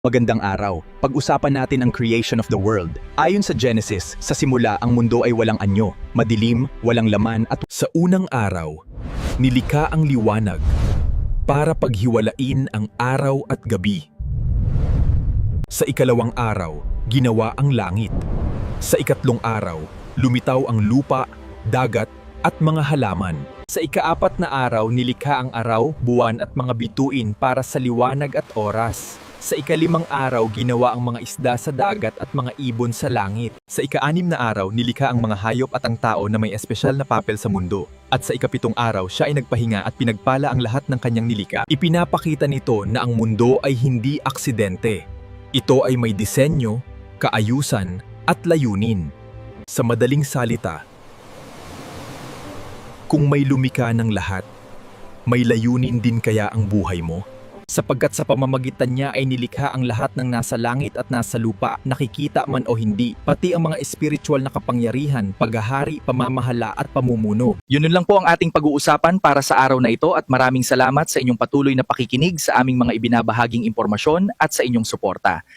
Magandang araw. Pag-usapan natin ang creation of the world. Ayon sa Genesis, sa simula ang mundo ay walang anyo, madilim, walang laman at Sa unang araw, nilikha ang liwanag para paghiwalain ang araw at gabi. Sa ikalawang araw, ginawa ang langit. Sa ikatlong araw, lumitaw ang lupa, dagat at mga halaman. Sa ikaapat na araw, nilikha ang araw, buwan at mga bituin para sa liwanag at oras. Sa ikalimang araw, ginawa ang mga isda sa dagat at mga ibon sa langit. Sa ika-anim na araw, nilikha ang mga hayop at ang tao na may espesyal na papel sa mundo. At sa ikapitong araw, siya ay nagpahinga at pinagpala ang lahat ng kanyang nilikha. Ipinapakita nito na ang mundo ay hindi aksidente. Ito ay may disenyo, kaayusan at layunin. Sa madaling salita, kung may lumikha ng lahat, may layunin din kaya ang buhay mo? Sapagkat sa pamamagitan niya ay nilikha ang lahat ng nasa langit at nasa lupa, nakikita man o hindi, pati ang mga espiritual na kapangyarihan, paghahari, pamamahala at pamumuno. Yun lang po ang ating pag-uusapan para sa araw na ito at maraming salamat sa inyong patuloy na pakikinig sa aming mga ibinabahaging impormasyon at sa inyong suporta.